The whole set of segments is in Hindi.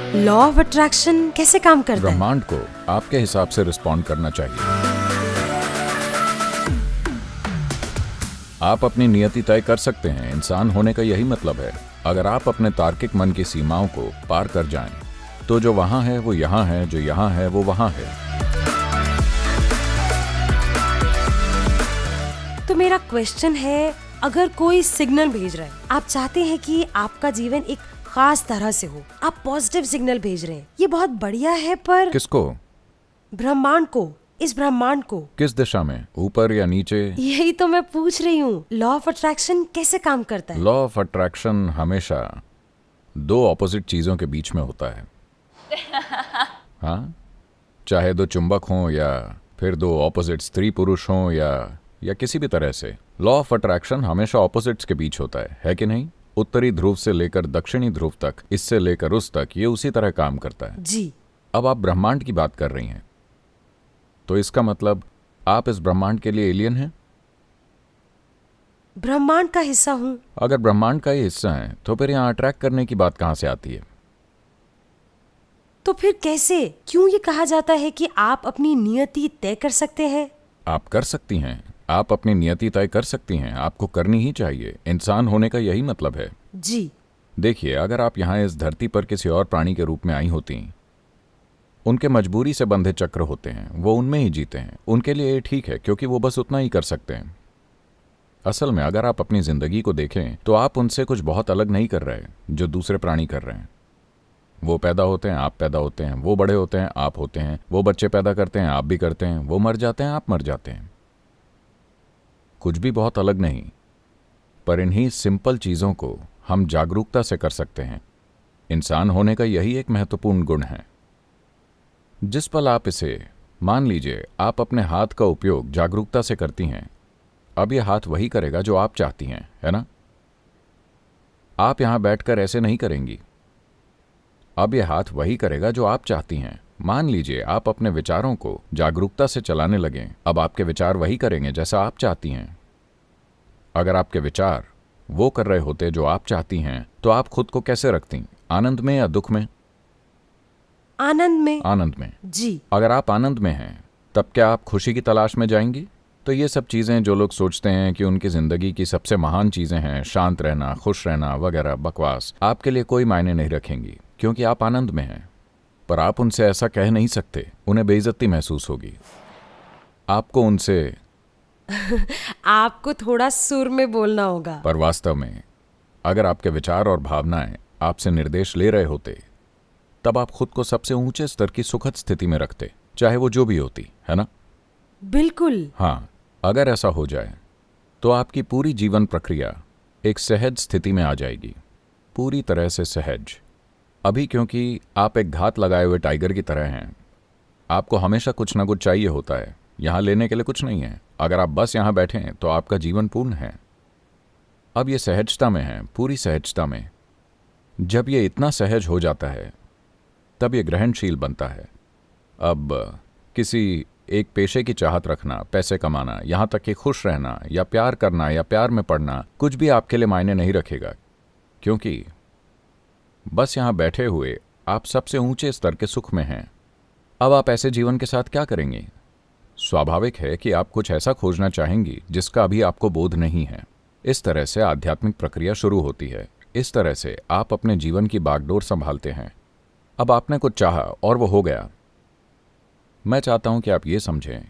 लॉ ऑफ अट्रैक्शन कैसे काम करता है? ब्रह्मांड को आपके हिसाब से रिस्पॉन्ड करना चाहिए। आप अपनी नियति तय कर सकते हैं। इंसान होने का यही मतलब है। अगर आप अपने तार्किक मन की सीमाओं को पार कर जाएं, तो जो वहां है वो यहां है, जो यहां है वो वहां है। तो मेरा क्वेश्चन है, अगर कोई सिग्नल भेज रहा है, आप चाहते हैं कि आपका जीवन एक खास तरह से हो, आप पॉजिटिव सिग्नल भेज रहे हैं, ये बहुत बढ़िया है, पर किसको? ब्रह्मांड को, इस ब्रह्मांड को। किस दिशा में, ऊपर या नीचे? यही तो मैं पूछ रही हूँ, लॉ ऑफ अट्रैक्शन कैसे काम करता है? लॉ ऑफ अट्रैक्शन हमेशा दो ऑपोजिट चीजों के बीच में होता है। हाँ, चाहे दो चुंबक हों या फिर दो ऑपोजिट स्त्री पुरुष हों या किसी भी तरह से, लॉ ऑफ अट्रैक्शन हमेशा ऑपोजिट्स के बीच होता है कि नहीं? उत्तरी ध्रुव से लेकर दक्षिणी ध्रुव तक, इससे लेकर उस तक, ये उसी तरह काम करता है जी। अब आप ब्रह्मांड की बात कर रही हैं, तो इसका मतलब आप इस ब्रह्मांड के लिए एलियन हैं? ब्रह्मांड का हिस्सा हूँ। अगर ब्रह्मांड का ही हिस्सा है तो फिर यहाँ अट्रैक्ट करने की बात कहाँ से आती है? तो फिर कैसे, क्यों ये कहा जाता है कि आप अपनी नियति तय कर सकते हैं? आप कर सकती हैं। आप अपनी नियति तय कर सकती हैं। आपको करनी ही चाहिए। इंसान होने का यही मतलब है। जी। देखिए, अगर आप यहाँ इस धरती पर किसी और प्राणी के रूप में आई होती, उनके मजबूरी से बंधे चक्र होते हैं, वो उनमें ही जीते हैं। उनके लिए ये ठीक है क्योंकि वो बस उतना ही कर सकते हैं। असल में अगर आप अपनी जिंदगी को देखें तो आप उनसे कुछ बहुत अलग नहीं कर रहे जो दूसरे प्राणी कर रहे हैं। वो पैदा होते हैं, आप पैदा होते हैं। वो बड़े होते हैं, आप होते हैं। वो बच्चे पैदा करते हैं, आप भी करते हैं। वो मर जाते हैं, आप मर जाते हैं। कुछ भी बहुत अलग नहीं, पर इन्हीं सिंपल चीज़ों को हम जागरूकता से कर सकते हैं। इंसान होने का यही एक महत्वपूर्ण गुण है। जिस पल आप इसे, मान लीजिए आप अपने हाथ का उपयोग जागरूकता से करती हैं, अब यह हाथ वही करेगा जो आप चाहती हैं, है ना? आप यहां बैठकर ऐसे नहीं करेंगी। अब यह हाथ वही करेगा जो आप चाहती हैं। मान लीजिए आप अपने विचारों को जागरूकता से चलाने लगें, अब आपके विचार वही करेंगे जैसा आप चाहती हैं। अगर आपके विचार वो कर रहे होते जो आप चाहती हैं, तो आप खुद को कैसे रखती? आनंद में या दुख में? आनंद में। आनंद में। जी। अगर आप आनंद में हैं, तब क्या आप खुशी की तलाश में जाएंगी? तो ये सब चीज़ें जो लोग सोचते हैं कि उनकी ज़िंदगी की सबसे महान चीज़ें हैं, शांत रहना, खुश रहना वगैरह बकवास, आपके लिए कोई मायने नहीं रखेंगी क्योंकि आप आनंद में हैं। पर आप उनसे ऐसा कह नहीं सकते, उन्हें बेइज्जती महसूस होगी। आपको उनसे आपको थोड़ा सुर में बोलना होगा। पर वास्तव में अगर आपके विचार और भावनाएं आपसे निर्देश ले रहे होते, तब आप खुद को सबसे ऊंचे स्तर की सुखद स्थिति में रखते, चाहे वो जो भी होती, है ना? बिल्कुल। हाँ, अगर ऐसा हो जाए तो आपकी पूरी जीवन प्रक्रिया एक सहज स्थिति में आ जाएगी, पूरी तरह से सहज। अभी क्योंकि आप एक घात लगाए हुए टाइगर की तरह हैं, आपको हमेशा कुछ ना कुछ चाहिए होता है। यहाँ लेने के लिए कुछ नहीं है। अगर आप बस यहाँ बैठें तो आपका जीवन पूर्ण है। अब ये सहजता में है, पूरी सहजता में। जब ये इतना सहज हो जाता है, तब ये ग्रहणशील बनता है। अब किसी एक पेशे की चाहत रखना, पैसे कमाना, यहाँ तक कि खुश रहना या प्यार करना या प्यार में पड़ना, कुछ भी आपके लिए मायने नहीं रखेगा, क्योंकि बस यहाँ बैठे हुए आप सबसे ऊंचे स्तर के सुख में हैं। अब आप ऐसे जीवन के साथ क्या करेंगे? स्वाभाविक है कि आप कुछ ऐसा खोजना चाहेंगी जिसका अभी आपको बोध नहीं है। इस तरह से आध्यात्मिक प्रक्रिया शुरू होती है। इस तरह से आप अपने जीवन की बागडोर संभालते हैं। अब आपने कुछ चाहा और वो हो गया। मैं चाहता हूं कि आप ये समझें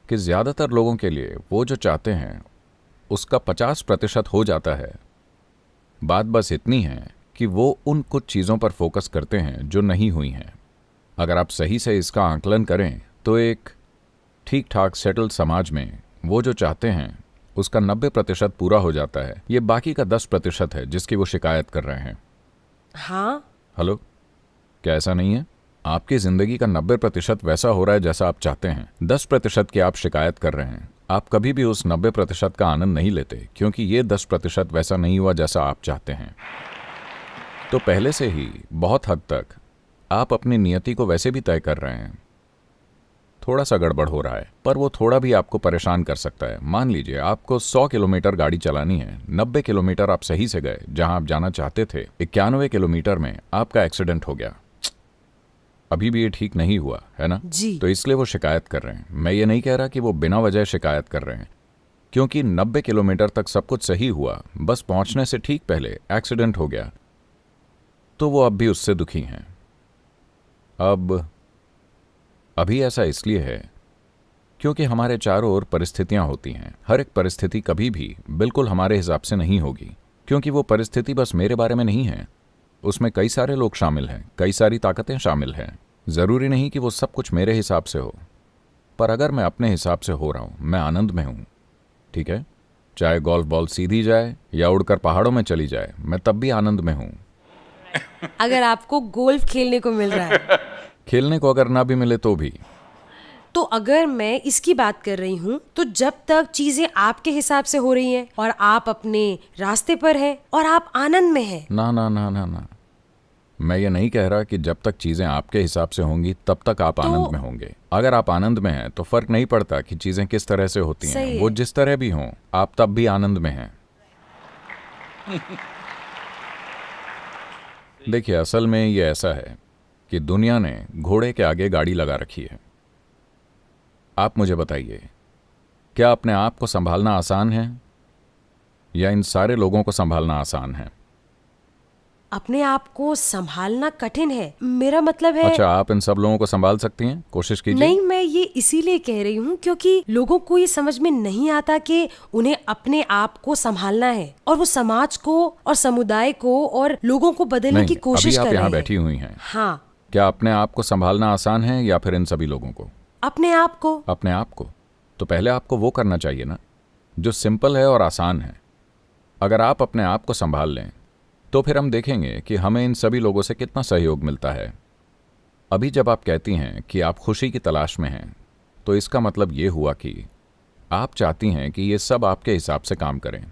कि ज़्यादातर लोगों के लिए वो जो चाहते हैं उसका 50% हो जाता है। बात बस इतनी है कि वो उन कुछ चीज़ों पर फोकस करते हैं जो नहीं हुई हैं। अगर आप सही से इसका आकलन करें तो एक ठीक ठाक सेटल्ड समाज में वो जो चाहते हैं उसका 90% पूरा हो जाता है। ये बाकी का 10% है जिसकी वो शिकायत कर रहे हैं। हाँ। हेलो, क्या ऐसा नहीं है? आपकी जिंदगी का 90% वैसा हो रहा है जैसा आप चाहते हैं। 10% की आप शिकायत कर रहे हैं। आप कभी भी उस 90% का आनंद नहीं लेते क्योंकि ये 10% वैसा नहीं हुआ जैसा आप चाहते हैं। तो पहले से ही बहुत हद तक आप अपनी नियति को वैसे भी तय कर रहे हैं। थोड़ा सा गड़बड़ हो रहा है, पर वो थोड़ा भी आपको परेशान कर सकता है। मान लीजिए आपको 100 किलोमीटर गाड़ी चलानी है, 90 किलोमीटर आप सही से गए जहां आप जाना चाहते थे, 91 किलोमीटर में आपका एक्सीडेंट हो गया। अभी भी ये ठीक नहीं हुआ है ना। जी। तो इसलिए वो शिकायत कर रहे हैं। मैं ये नहीं कह रहा कि वो बिना वजह शिकायत कर रहे हैं, क्योंकि 90 किलोमीटर तक सब कुछ सही हुआ, बस पहुंचने से ठीक पहले एक्सीडेंट हो गया, तो वो अब भी उससे दुखी हैं। अभी ऐसा इसलिए है क्योंकि हमारे चारों ओर परिस्थितियां होती हैं। हर एक परिस्थिति कभी भी बिल्कुल हमारे हिसाब से नहीं होगी, क्योंकि वो परिस्थिति बस मेरे बारे में नहीं है, उसमें कई सारे लोग शामिल हैं, कई सारी ताकतें शामिल हैं। ज़रूरी नहीं कि वो सब कुछ मेरे हिसाब से हो, पर अगर मैं अपने हिसाब से हो रहा हूँ, मैं आनंद में हूँ, ठीक है। चाहे गोल्फ बॉल सीधी जाए या उड़कर पहाड़ों में चली जाए, मैं तब भी आनंद में हूँ। अगर आपको गोल्फ खेलने को मिल रहा है खेलने को अगर ना भी मिले तो भी। तो अगर मैं इसकी बात कर रही हूँ, तो जब तक चीजें आपके हिसाब से हो रही हैं और आप अपने रास्ते पर हैं और आप आनंद में हैं। ना ना ना ना ना, मैं ये नहीं कह रहा कि जब तक चीज़ें आपके हिसाब से होंगी तब तक आप आनंद में होंगे। अगर आप आनंद में हैं तो फर्क नहीं पड़ता कि चीज़ें किस तरह से होती हैं, सही वो है। जिस तरह भी हों, आप तब भी आनंद में हैं। देखिए, असल में ये ऐसा है कि दुनिया ने घोड़े के आगे गाड़ी लगा रखी है। आप मुझे बताइए, क्या अपने आप को संभालना आसान है या इन सारे लोगों को संभालना आसान है? अपने आप को संभालना कठिन है। मेरा मतलब है अच्छा, आप इन सब लोगों को संभाल सकती हैं? कोशिश कीजिए। नहीं, मैं ये इसीलिए कह रही हूँ क्योंकि लोगों को ये समझ में नहीं आता कि उन्हें अपने आप को संभालना है और वो समाज को और समुदाय को और लोगों को बदलने नहीं, की कोशिश अभी कर आप रहे यहाँ हैं। बैठी हुई हैं। हाँ, क्या अपने आप को संभालना आसान है या फिर इन सभी लोगों को? अपने आप को। अपने आप को तो पहले आपको वो करना चाहिए ना जो सिंपल है और आसान है। अगर आप अपने आप को संभाल लें तो फिर हम देखेंगे कि हमें इन सभी लोगों से कितना सहयोग मिलता है। अभी जब आप कहती हैं कि आप खुशी की तलाश में हैं, तो इसका मतलब ये हुआ कि आप चाहती हैं कि ये सब आपके हिसाब से काम करें।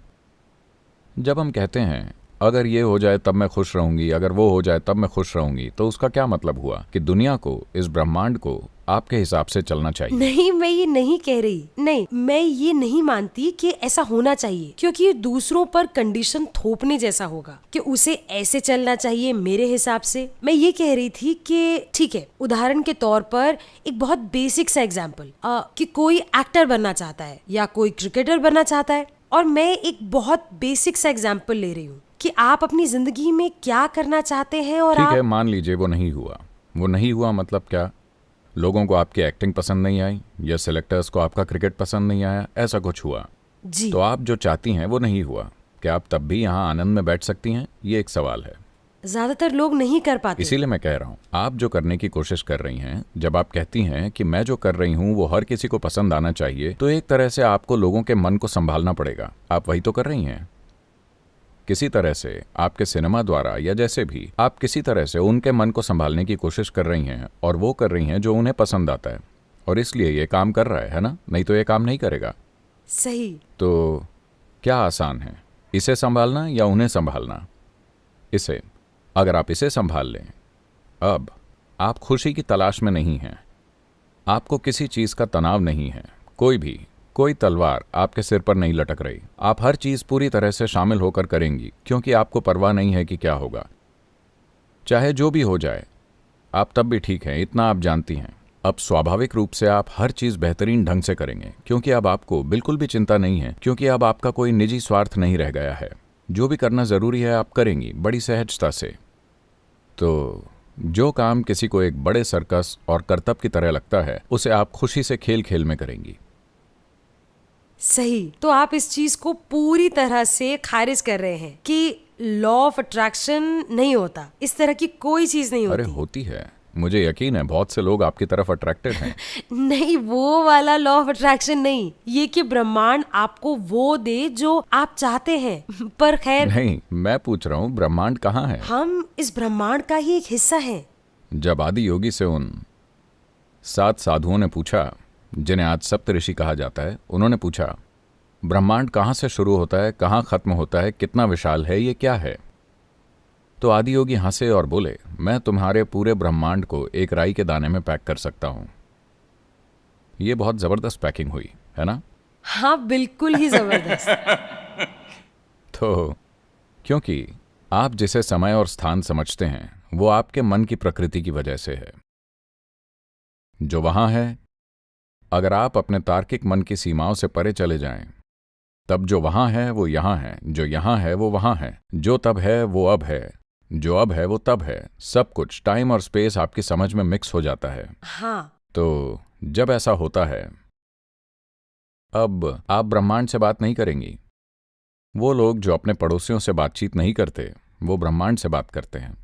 जब हम कहते हैं अगर ये हो जाए तब मैं खुश रहूंगी, अगर वो हो जाए तब मैं खुश रहूंगी, तो उसका क्या मतलब हुआ कि दुनिया को, इस ब्रह्मांड को आपके हिसाब से चलना चाहिए। नहीं, मैं ये नहीं कह रही। नहीं, मैं ये नहीं मानती कि ऐसा होना चाहिए, क्योंकि ये दूसरों पर कंडीशन थोपने जैसा होगा कि उसे ऐसे चलना चाहिए मेरे हिसाब से। मैं ये कह रही थी कि ठीक है, उदाहरण के तौर पर एक बहुत बेसिक सा एग्जाम्पल कि कोई एक्टर बनना चाहता है या कोई क्रिकेटर बनना चाहता है, और मैं एक बहुत बेसिक सा एग्जाम्पल ले रही हूँ कि आप अपनी जिंदगी में क्या करना चाहते हैं और ठीक आप है, मान लीजिए वो नहीं हुआ। वो नहीं हुआ मतलब क्या? लोगों को आपकी एक्टिंग पसंद नहीं आई या सिलेक्टर्स को आपका क्रिकेट पसंद नहीं आया, ऐसा कुछ हुआ। जी। तो आप जो चाहती हैं वो नहीं हुआ, क्या आप तब भी यहाँ आनंद में बैठ सकती हैं? ये एक सवाल है। ज्यादातर लोग नहीं कर पाते। इसीलिए मैं कह रहा हूँ, आप जो करने की कोशिश कर रही हैं, जब आप कहती हैं कि मैं जो कर रही हूँ वो हर किसी को पसंद आना चाहिए, तो एक तरह से आपको लोगों के मन को संभालना पड़ेगा। आप वही तो कर रही हैं। किसी तरह से आपके सिनेमा द्वारा या जैसे भी आप किसी तरह से उनके मन को संभालने की कोशिश कर रही हैं, और वो कर रही हैं जो उन्हें पसंद आता है, और इसलिए ये काम कर रहा है ना? नहीं तो ये काम नहीं करेगा। सही। तो क्या आसान है, इसे संभालना या उन्हें संभालना? इसे। अगर आप इसे संभाल लें, अब आप खुशी की तलाश में नहीं हैं, आपको किसी चीज़ का तनाव नहीं है, कोई तलवार आपके सिर पर नहीं लटक रही। आप हर चीज़ पूरी तरह से शामिल होकर करेंगी, क्योंकि आपको परवाह नहीं है कि क्या होगा। चाहे जो भी हो जाए, आप तब भी ठीक हैं, इतना आप जानती हैं। अब स्वाभाविक रूप से आप हर चीज़ बेहतरीन ढंग से करेंगे, क्योंकि अब आपको बिल्कुल भी चिंता नहीं है, क्योंकि अब आपका कोई निजी स्वार्थ नहीं रह गया है। जो भी करना ज़रूरी है आप करेंगी बड़ी सहजता से। तो जो काम किसी को एक बड़े सर्कस और करतब की तरह लगता है, उसे आप खुशी से खेल खेल में करेंगी। सही। तो आप इस चीज को पूरी तरह से खारिज कर रहे हैं कि लॉ ऑफ अट्रैक्शन नहीं होता, इस तरह की कोई चीज नहीं अरे होती। होती है, मुझे यकीन है बहुत से लोग आपकी तरफ अट्रैक्टेड हैं। नहीं, वो वाला लॉ ऑफ अट्रैक्शन नहीं, ये कि ब्रह्मांड आपको वो दे जो आप चाहते हैं। पर खैर, नहीं, मैं पूछ रहा हूँ ब्रह्मांड कहाँ है? हम इस ब्रह्मांड का ही एक हिस्सा हैं। जब आदि योगी से उन 7 साधुओं ने पूछा, जिन्हें आज सप्तऋषि कहा जाता है, उन्होंने पूछा ब्रह्मांड कहाँ से शुरू होता है, कहाँ खत्म होता है, कितना विशाल है, ये क्या है? तो आदि योगी हंसे और बोले, मैं तुम्हारे पूरे ब्रह्मांड को एक राई के दाने में पैक कर सकता हूं। ये बहुत जबरदस्त पैकिंग हुई है ना? हाँ, बिल्कुल ही जबरदस्त। तो क्योंकि आप जिसे समय और स्थान समझते हैं, वो आपके मन की प्रकृति की वजह से है। जो वहां है, अगर आप अपने तार्किक मन की सीमाओं से परे चले जाएं, तब जो वहां है वो यहां है, जो यहां है वो वहां है, जो तब है वो अब है, जो अब है वो तब है। सब कुछ, टाइम और स्पेस आपकी समझ में मिक्स हो जाता है। हाँ। तो जब ऐसा होता है, अब आप ब्रह्मांड से बात नहीं करेंगी। वो लोग जो अपने पड़ोसियों से बातचीत नहीं करते, वो ब्रह्मांड से बात करते हैं।